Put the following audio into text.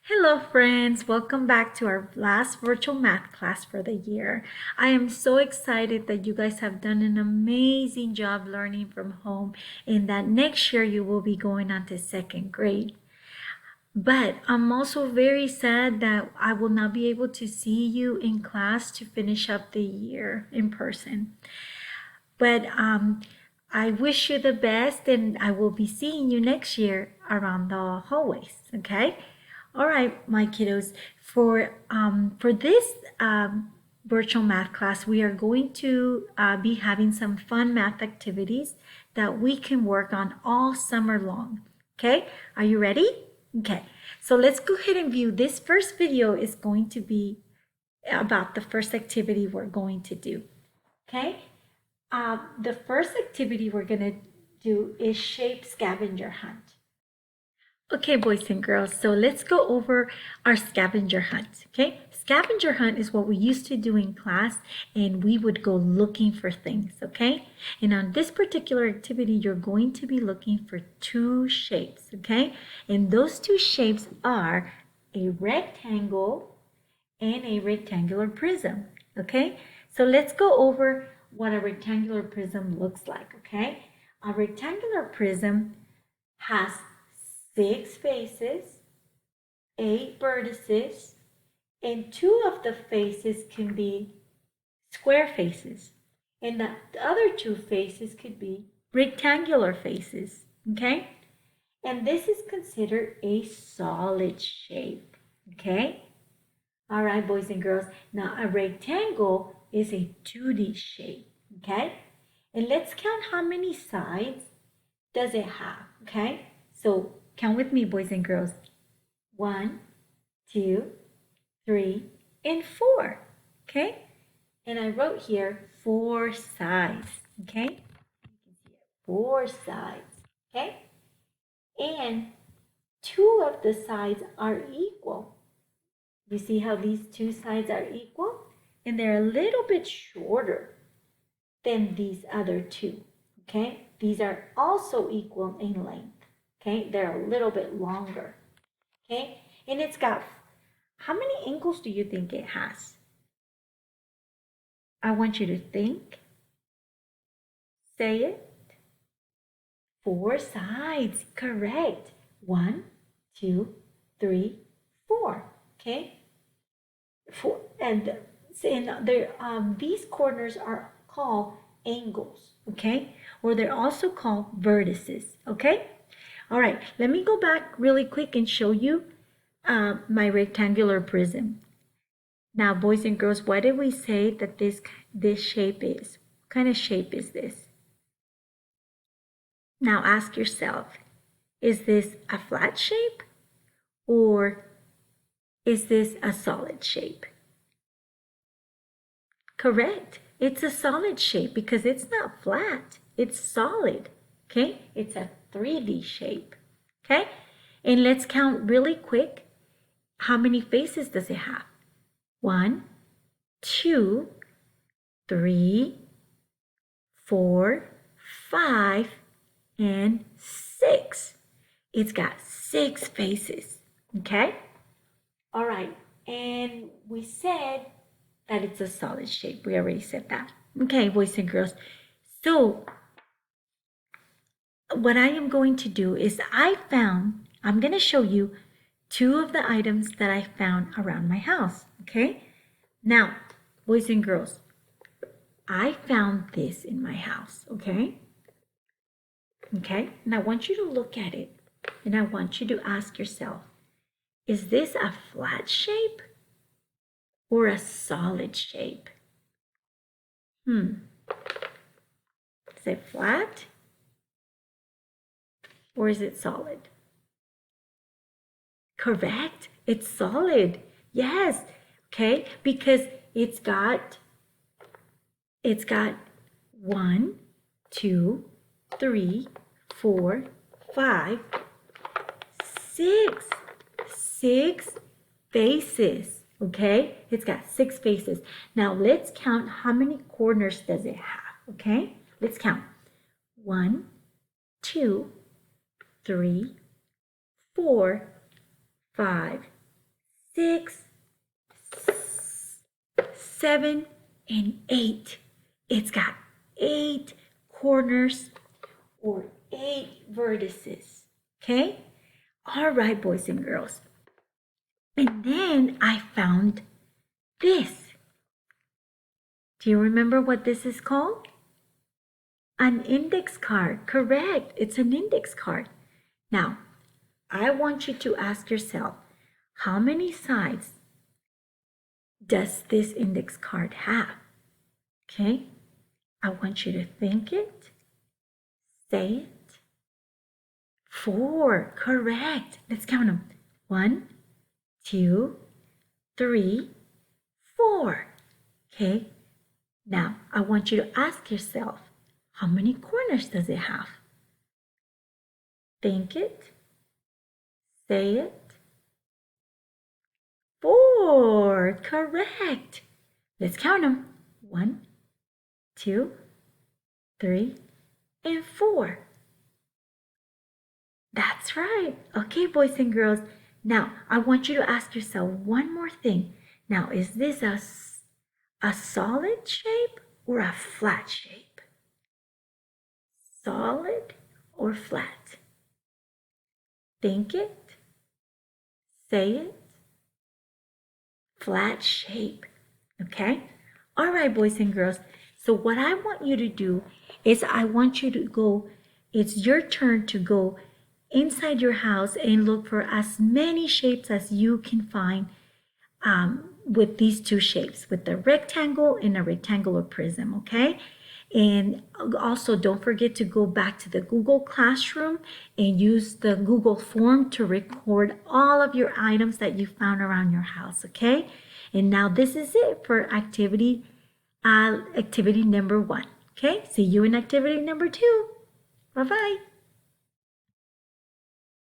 Hello friends, welcome back to our last virtual math class for the year. I am so excited that you guys have done an amazing job learning from home and that next year you will be going on to second grade. But I'm also very sad that I will not be able to see you in class to finish up the year in person. But I wish you the best and I will be seeing you next year around the hallways, okay? All right, my kiddos, for this virtual math class, we are going to be having some fun math activities that we can work on all summer long. Okay, are you ready? Okay, so let's go ahead and view. This first video is going to be about the first activity we're going to do. Okay, the first activity we're going to do is shape scavenger hunt. Okay, boys and girls, so let's go over our scavenger hunt, okay? Scavenger hunt is what we used to do in class, and we would go looking for things, okay? And on this particular activity, you're going to be looking for two shapes, okay? And those two shapes are a rectangle and a rectangular prism, okay? So let's go over what a rectangular prism looks like, okay? A rectangular prism has 6 faces, 8 vertices, and 2 of the faces can be square faces, and the other 2 faces could be rectangular faces, okay? And this is considered a solid shape, okay? All right, boys and girls, now a rectangle is a 2D shape, okay? And let's count how many sides does it have, okay? So count with me, boys and girls. 1, 2, 3, and 4. Okay? And I wrote here 4 sides. Okay? You can see it. 4 sides. Okay? And 2 of the sides are equal. You see how these 2 sides are equal? And they're a little bit shorter than these other 2. Okay? These are also equal in length. Okay, they're a little bit longer. Okay, and it's got, how many angles do you think it has? I want you to think, say it. 4 sides, correct. 1, 2, 3, 4. Okay, 4, and these corners are called angles. Okay, or they're also called vertices. Okay. All right, let me go back really quick and show you my rectangular prism. Now, boys and girls, what did we say that this shape is? What kind of shape is this? Now ask yourself, is this a flat shape or is this a solid shape? Correct. It's a solid shape because it's not flat. It's solid. Okay? It's a 3D shape. Okay? And let's count really quick. How many faces does it have? 1, 2, 3, 4, 5, and 6. It's got 6 faces. Okay? All right. And we said that it's a solid shape. We already said that. Okay, boys and girls. So what I am going to do is I'm going to show you 2 of the items that I found around my house. Okay? Now, boys and girls, I found this in my house. Okay? Okay? And I want you to look at it and I want you to ask yourself, is this a flat shape or a solid shape? Is it flat or is it solid? Correct. It's solid. Yes. Okay. Because it's got 1, 2, 3, 4, 5, 6. 6 faces. Okay. It's got 6 faces. Now let's count how many corners does it have. Okay. Let's count. 1, 2, 3, 4, 5, 6, 7, and 8. It's got 8 corners or 8 vertices. Okay? All right, boys and girls. And then I found this. Do you remember what this is called? An index card. Correct. It's an index card. Now, I want you to ask yourself, how many sides does this index card have? Okay? I want you to think it, say it. 4. Correct. Let's count them. 1, 2, 3, 4. Okay? Now, I want you to ask yourself, how many corners does it have? Think it, say it. 4. Correct. Let's count them. 1, 2, 3, and 4. That's right. Okay, boys and girls. Now, I want you to ask yourself one more thing. Now, is this a solid shape or a flat shape? Solid or flat? Think it, say it. Flat shape. Okay? All right, boys and girls. So what I want you to do is I want you to go, it's your turn to go inside your house and look for as many shapes as you can find with these two shapes, with the rectangle and a rectangular prism, okay? And also don't forget to go back to the Google Classroom and use the Google form to record all of your items that you found around your house, okay? And now this is it for activity number 1, okay? See you in activity number 2. Bye-bye.